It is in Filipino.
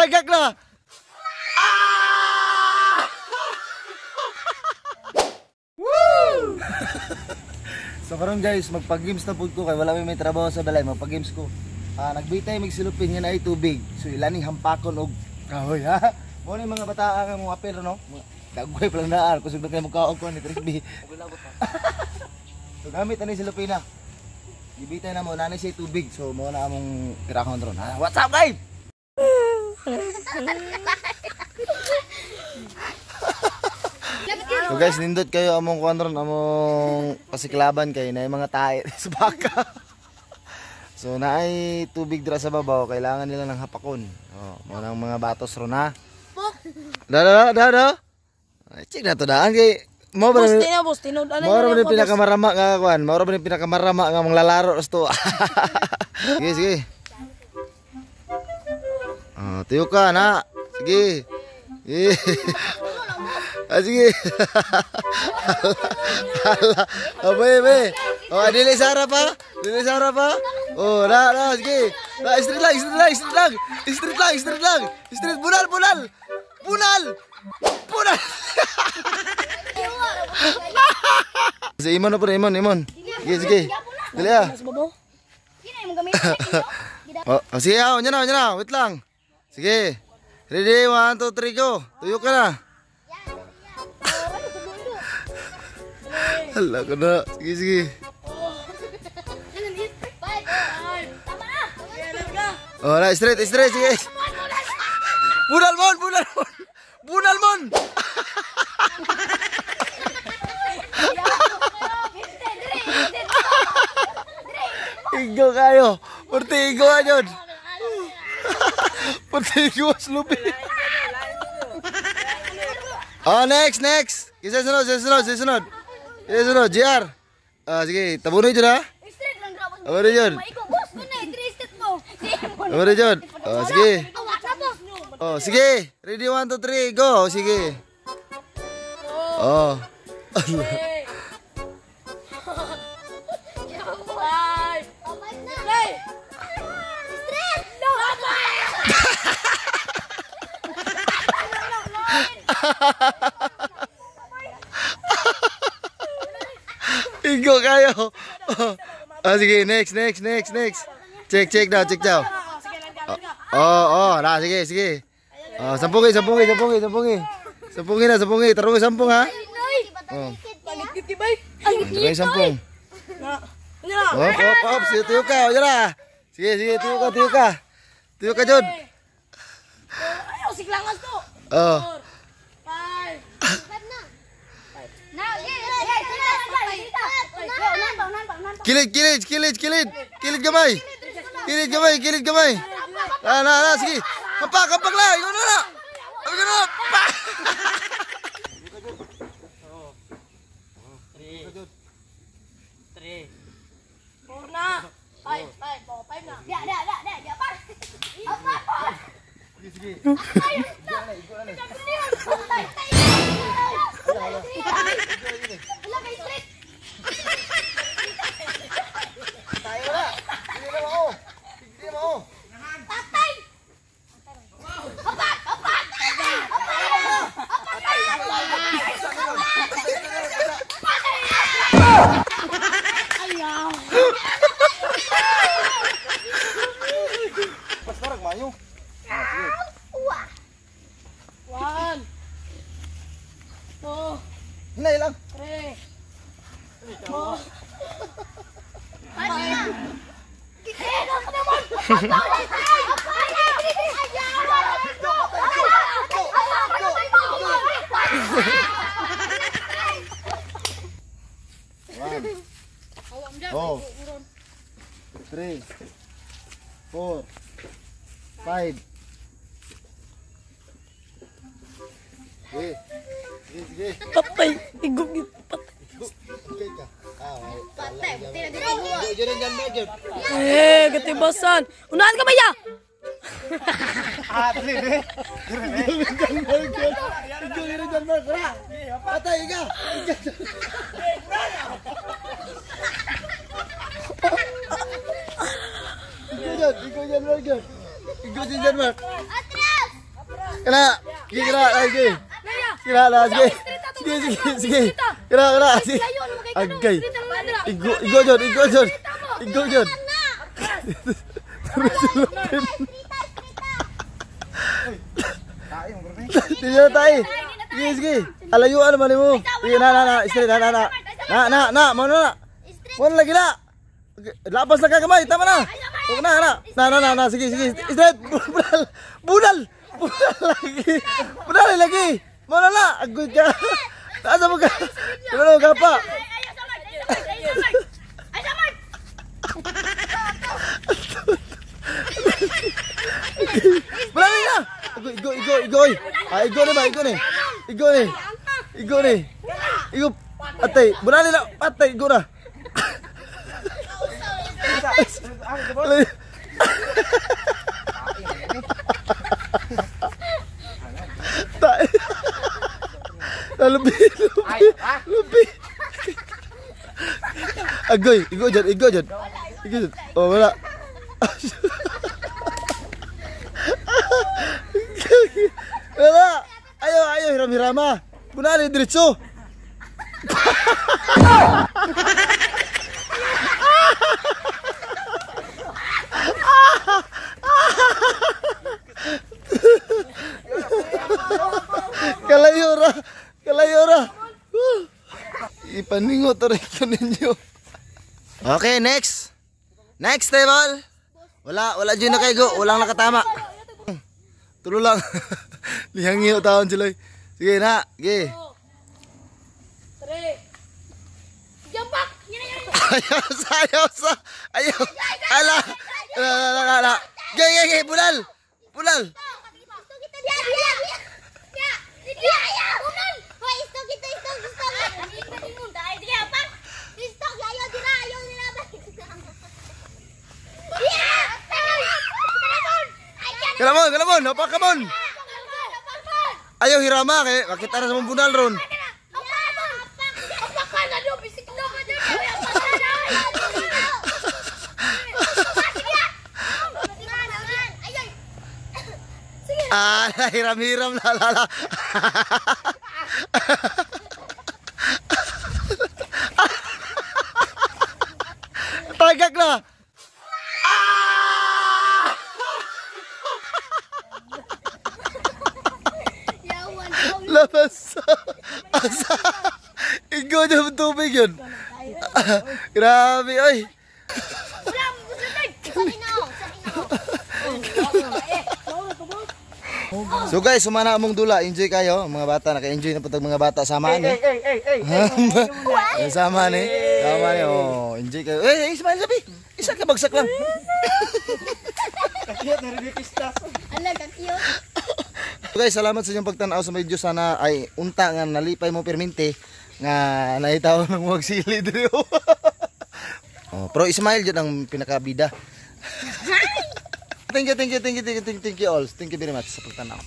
tagak na. Woo! So karon guys, magpag-games na pud ko kay wala may trabaho sa balay, magpag-games ko. Nagbitay mig silupin nga na ay tubig. So ilani hampakon og kahoy ha. Mo ni mga bata nga mga apel no. Dagway pa lang daan kusog na kay mukhaog ko ni Trisby. So gamit ani silupin na. Ibitay na mo nani siya tubig. So mo na among pirakon ron ha. What's up guys? So guys, nindot kayo among kuan ron, among pasiklaban kay na mga tae sa baka. So naay tubig dira sa babaw, kailangan nila ng hapakon. Oh, mo nang mga batos ron ha. Da. Check na to daan kay mo ba ni pinakamarama nga kuan, mo ba ni pinakamarama nga mong lalaro sto. Sige. Oh, tuyo ka na. Sige. Sige. Be. Oh, dili sara pa. Oh, na, sige. Street lang. Street bunal. Si Imon na po, Imon. Sige. Dili ah. Oh, sige, nya na. Wait lang. Sige. Ready, 1, 2, 3, go. Tuyo ka na. Hala ka na. Sige. Oh, na, straight, sige. Bunal mon. Igo kayo. Pertigo aja. Pertigo slupi. Oh, next. Isa sunod. JR. Sige, tabunin dyan ha. Tabunin dyan. Oh, sige. Oh, sige. Ready, 1, 2, 3, go. Sige. Oh. Igo kayo. Sige, next. Check daw. Oh, na, sige. Sampungin. Tarong sampung ha. Oh. Tarong sampung. Op. Tuyo ka, jara. Sige, tuyo ka. Tuyo ka jud. Ayaw siglangas to. Oh. Kilid gamay. Na, sige. Kapak lah. Ikaw na. Pa. 3. 4 na. 5 na. Dia par. Apa? Sige. Hinay lang. 3. Oh. 3, 4, 5. Sige. Patay. Igog patay. Okay ka. Patay. Katibasan. Unahan ka ba ya? Patay ka. Ikaw dyan, Mark. Atras! Kena. Sige, kena. Sige. Kena lah, sige. Sige, sige, sige. Kena, kena. Sige. Agay. Igo Jod. Igo Jod. Terus lupin. Tidak tahu. Sige. Alayuan naman mo. Sige, na. Istri, na. Na, mana? Mana lagi na? Lapas na kagamay, tama na. Huwag na. Sige. Istri, budal lagi. Mana na? Agud ka. Taas mo ka. Ano ka pa? Berani na. Igo. Igo ni ba? Igo ni. Igo. Atay, berani na. Atay, igo na. Lebih. Agoy, igo jod. Oh, wala. Wala. Ayo, hiram-hirama. Bunali diretso. Kalayora. Ipaningo to rin ko ninyo. Okay, next table. Wala dyan na kayo. Walang nakatama. Tulo lang. Lihangiyo taon sila. Sige na. Sige. Ayaw sa. Ala. Gay. Bulal. Kalamon, apa kabon? Ayo hirama kay makita na sa mong bunal ron. Hiram la. Tagak na. Labas. Asa. Igo na tubig yun. Grabe, oy. So guys, sumana among dula, enjoy kayo mga bata, naka-enjoy na putag mga bata sama ni. Sama ni. Oh, enjoy kayo. Smile sabi. Isa ka bagsak lang. Cute na rin pistas. Ala ka cute. So guys, salamat sa inyong pagtanaw sa video, sana ay unta nga nalipay mo permente nga nahitaw ng wag sili diri. Oh, pero Ismail jud ang pinakabida. Thank you all. Thank you very much sa pagtanaw.